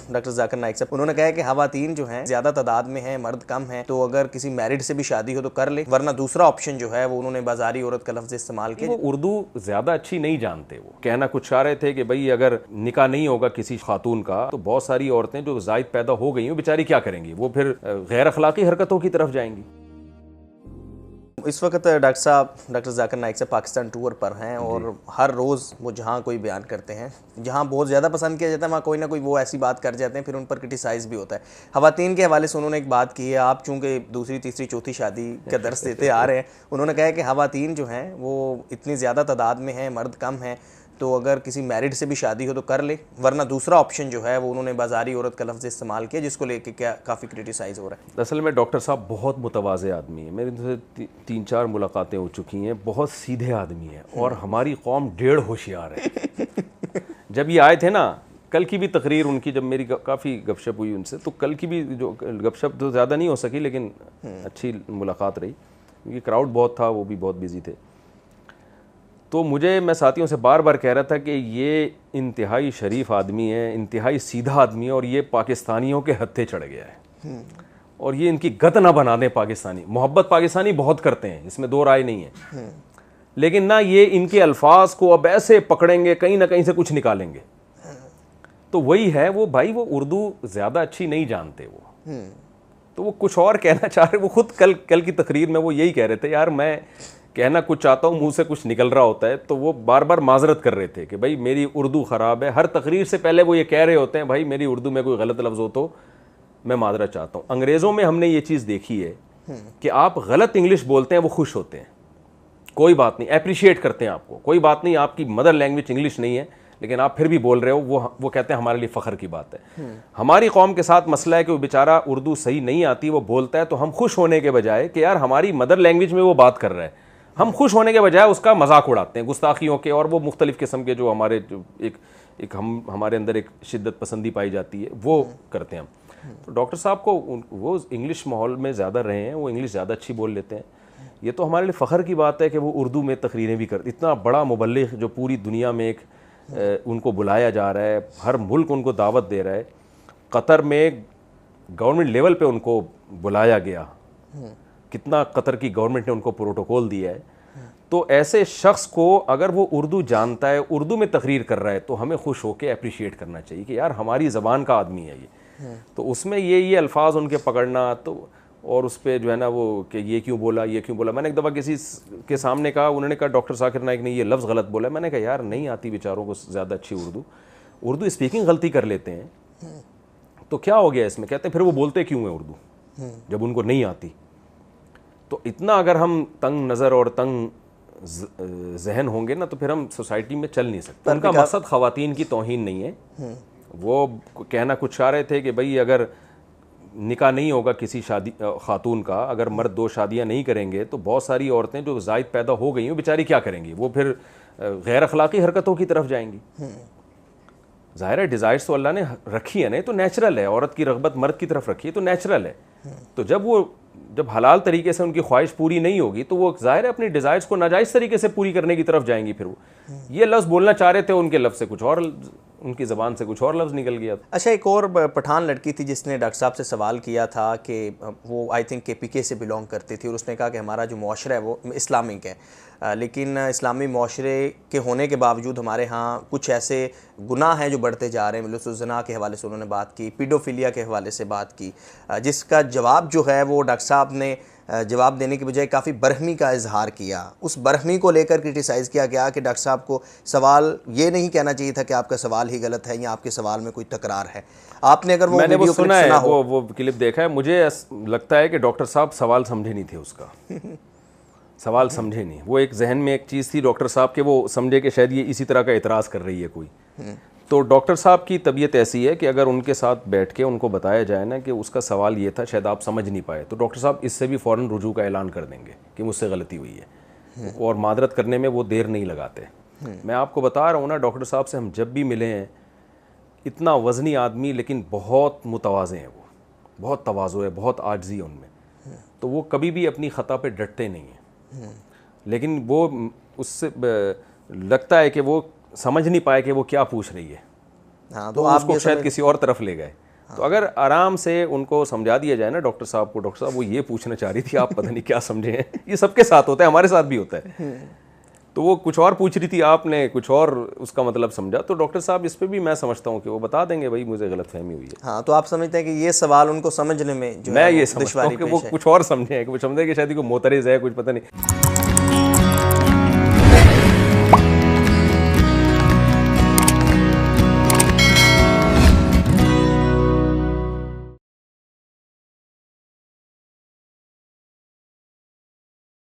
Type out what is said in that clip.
Doctor Zakir Naik صاحب، انہوں نے کہا ہے کہ خواتین جو ہیں زیادہ تعداد میں ہیں، مرد کم ہیں، تو اگر کسی میرڈ سے بھی شادی ہو تو کر لے، ورنہ دوسرا آپشن جو ہے وہ انہوں نے بازاری عورت کا لفظ استعمال کیا۔ وہ اردو زیادہ اچھی نہیں جانتے، وہ کہنا کچھ چاہ رہے تھے کہ بھئی اگر نکاح نہیں ہوگا کسی خاتون کا تو بہت ساری عورتیں جو زائد پیدا ہو گئی ہیں بیچاری کیا کریں گی، وہ پھر غیر اخلاقی حرکتوں کی طرف جائیں گی۔ اس وقت ڈاکٹر صاحب، ڈاکٹر ذاکر نائک صاحب پاکستان ٹور پر ہیں اور ہر روز وہ جہاں کوئی بیان کرتے ہیں، جہاں بہت زیادہ پسند کیا جاتا ہے وہاں کوئی نہ کوئی وہ ایسی بات کر جاتے ہیں، پھر ان پر کرٹیسائز بھی ہوتا ہے۔ خواتین کے حوالے سے انہوں نے ایک بات کی ہے، آپ چونکہ دوسری تیسری چوتھی شادی کا درس دیتے آ رہے ہیں، انہوں نے کہا ہے کہ خواتین جو ہیں وہ اتنی زیادہ تعداد میں ہیں، مرد کم ہیں، تو اگر کسی میرڈ سے بھی شادی ہو تو کر لے، ورنہ دوسرا آپشن جو ہے وہ انہوں نے بازاری عورت کا لفظ استعمال کیا، جس کو لے کے کیا کافی کرٹیسائز ہو رہا ہے۔ اصل میں ڈاکٹر صاحب بہت متواضع آدمی ہیں، میری ان سے 3-4 ملاقاتیں ہو چکی ہیں، بہت سیدھے آدمی ہیں اور ہماری قوم ڈیڑھ ہوشیار ہے۔ جب یہ آئے تھے نا، کل کی بھی تقریر ان کی جب میری کافی گپ شپ ہوئی ان سے، تو کل کی بھی جو گپ شپ تو زیادہ نہیں ہو سکی لیکن اچھی ملاقات رہی، کیونکہ کراؤڈ بہت تھا، وہ بھی بہت بزی تھے۔ تو میں ساتھیوں سے بار بار کہہ رہا تھا کہ یہ انتہائی شریف آدمی ہے، انتہائی سیدھا آدمی ہے، اور یہ پاکستانیوں کے ہتھے چڑھ گیا ہے، اور یہ ان کی گت نہ بنا دیں پاکستانی۔ محبت پاکستانی بہت کرتے ہیں، اس میں دو رائے نہیں ہے، لیکن نہ یہ ان کے الفاظ کو اب ایسے پکڑیں گے کہیں نہ کہیں سے کچھ نکالیں گے۔ تو وہی ہے وہ بھائی، وہ اردو زیادہ اچھی نہیں جانتے، وہ تو وہ کچھ اور کہنا چاہ رہے، وہ خود کل کی تقریر میں وہ یہی کہہ رہے تھے، یار میں کہنا کچھ چاہتا ہوں، منہ سے کچھ نکل رہا ہوتا ہے، تو وہ بار بار معذرت کر رہے تھے کہ بھائی میری اردو خراب ہے۔ ہر تقریر سے پہلے وہ یہ کہہ رہے ہوتے ہیں بھائی میری اردو میں کوئی غلط لفظ ہو تو میں معذرت چاہتا ہوں۔ انگریزوں میں ہم نے یہ چیز دیکھی ہے کہ آپ غلط انگلش بولتے ہیں وہ خوش ہوتے ہیں، کوئی بات نہیں، اپریشیٹ کرتے ہیں آپ کو، کوئی بات نہیں، آپ کی مدر لینگویج انگلش نہیں ہے لیکن آپ پھر بھی بول رہے ہو، وہ کہتے ہیں ہمارے لیے فخر کی بات ہے۔ ہماری قوم کے ساتھ مسئلہ ہے کہ وہ بیچارہ اردو صحیح نہیں آتی، وہ بولتا ہے، تو ہم خوش ہونے کے بجائے کہ یار ہماری مدر لینگویج میں وہ بات کر رہا ہے، ہم خوش ہونے کے بجائے اس کا مذاق اڑاتے ہیں گستاخیوں کے، اور وہ مختلف قسم کے جو ہمارے اندر ایک شدت پسندی پائی جاتی ہے وہ کرتے ہیں ہم۔ تو ڈاکٹر صاحب کو وہ انگلش ماحول میں زیادہ رہے ہیں، وہ انگلش زیادہ اچھی بول لیتے ہیں، یہ تو ہمارے لیے فخر کی بات ہے کہ وہ اردو میں تقریریں بھی کرتے، اتنا بڑا مبلغ جو پوری دنیا میں ایک ان کو بلایا جا رہا ہے، ہر ملک ان کو دعوت دے رہا ہے، قطر میں گورنمنٹ لیول پہ ان کو بلایا گیا، کتنا قطر کی گورنمنٹ نے ان کو پروٹوکول دیا ہے۔ تو ایسے شخص کو اگر وہ اردو جانتا ہے، اردو میں تقریر کر رہا ہے، تو ہمیں خوش ہو کے اپریشیٹ کرنا چاہیے کہ یار ہماری زبان کا آدمی ہے یہ۔ تو اس میں یہ الفاظ ان کے پکڑنا، تو اور اس پہ جو ہے نا وہ کہ یہ کیوں بولا، یہ کیوں بولا۔ میں نے ایک دفعہ کسی کے سامنے کہا، انہوں نے کہا ڈاکٹر ذاکر نائک نے یہ لفظ غلط بولا، میں نے کہا یار نہیں آتی بیچاروں کو زیادہ اچھی اردو اسپیکنگ غلطی کر لیتے ہیں تو کیا ہو گیا اس میں؟ کہتے ہیں پھر وہ بولتے کیوں ہیں اردو جب ان کو نہیں آتی؟ تو اتنا اگر ہم تنگ نظر اور تنگ ذہن ہوں گے نا تو پھر ہم سوسائٹی میں چل نہیں سکتے۔ ان کا مقصد خواتین کی توہین نہیں ہے، وہ کہنا کچھ چاہ رہے تھے کہ بھئی اگر نکاح نہیں ہوگا کسی خاتون کا، اگر مرد 2 شادیاں نہیں کریں گے تو بہت ساری عورتیں جو زائد پیدا ہو گئی ہیں بیچاری کیا کریں گی، وہ پھر غیر اخلاقی حرکتوں کی طرف جائیں گی۔ ظاہر ہے ڈیزائرز تو اللہ نے رکھی ہے نا، تو نیچرل ہے، عورت کی رغبت مرد کی طرف رکھی ہے تو نیچرل ہے۔ تو جب حلال طریقے سے ان کی خواہش پوری نہیں ہوگی تو وہ ظاہر ہے اپنی ڈیزائرز کو ناجائز طریقے سے پوری کرنے کی طرف جائیں گی۔ پھر وہ یہ لفظ بولنا چاہ رہے تھے، ان کے لفظ سے کچھ اور، ان کی زبان سے کچھ اور لفظ نکل گیا۔ اچھا، ایک اور پٹھان لڑکی تھی جس نے ڈاکٹر صاحب سے سوال کیا تھا کہ وہ آئی تھنک KPK سے بلونگ کرتی تھی، اور اس نے کہا کہ ہمارا جو معاشرہ ہے وہ اسلامک ہے، لیکن اسلامی معاشرے کے ہونے کے باوجود ہمارے ہاں کچھ ایسے گناہ ہیں جو بڑھتے جا رہے ہیں۔ لص الزنا کے حوالے سے انہوں نے بات کی، پیڈوفیلیا کے حوالے سے بات کی، جس کا جواب جو ہے وہ ڈاکٹر صاحب نے جواب دینے کی بجائے کافی برہمی کا اظہار کیا۔ اس برہمی کو لے کر کرٹیسائز کیا گیا کہ ڈاکٹر صاحب کو سوال یہ نہیں کہنا چاہیے تھا کہ آپ کا سوال ہی غلط ہے یا آپ کے سوال میں کوئی تکرار ہے۔ آپ نے اگر وہ ویڈیو کلپ سنا ہو، وہ کلپ دیکھا ہے، مجھے لگتا ہے کہ ڈاکٹر صاحب سوال سمجھے نہیں تھے، اس کا سوال سمجھے نہیں۔ وہ ایک ذہن میں ایک چیز تھی ڈاکٹر صاحب کے، وہ سمجھے کہ شاید یہ اسی طرح کا اعتراض کر رہی ہے کوئی۔ تو ڈاکٹر صاحب کی طبیعت ایسی ہے کہ اگر ان کے ساتھ بیٹھ کے ان کو بتایا جائے نا کہ اس کا سوال یہ تھا، شاید آپ سمجھ نہیں پائے، تو ڈاکٹر صاحب اس سے بھی فوراً رجوع کا اعلان کر دیں گے کہ مجھ سے غلطی ہوئی ہے، اور معذرت کرنے میں وہ دیر نہیں لگاتے۔ میں آپ کو بتا رہا ہوں نا، ڈاکٹر صاحب سے ہم جب بھی ملے ہیں، اتنا وزنی آدمی لیکن بہت متواضع ہیں، وہ بہت تواضع ہے، بہت عاجزی ہے ان میں، تو وہ کبھی بھی اپنی خطا پہ ڈٹتے نہیں ہیں، لیکن وہ اس سے لگتا ہے کہ وہ سمجھ نہیں پائے کہ وہ کیا پوچھ رہی ہے، ہاں تو آپ کو شاید کسی اور طرف لے گئے. تو اگر آرام سے ان کو سمجھا دیا جائے نا ڈاکٹر صاحب کو, ڈاکٹر صاحب وہ یہ پوچھنا چاہ رہی تھی, آپ پتہ نہیں کیا سمجھے ہیں, یہ سب کے ساتھ ہوتا ہے, ہمارے ساتھ بھی ہوتا ہے, تو وہ کچھ اور پوچھ رہی تھی, آپ نے کچھ اور اس کا مطلب سمجھا, تو ڈاکٹر صاحب اس پہ بھی میں سمجھتا ہوں کہ وہ بتا دیں گے بھائی مجھے غلط فہمی ہوئی ہے. ہاں تو آپ سمجھتے ہیں کہ یہ سوال ان کو سمجھنے میں جو میں یہ سمجھتا ہوں کہ وہ کچھ اور سمجھیں, کہ وہ سمجھے کہ شاید کوئی معترض ہے, کچھ پتہ نہیں.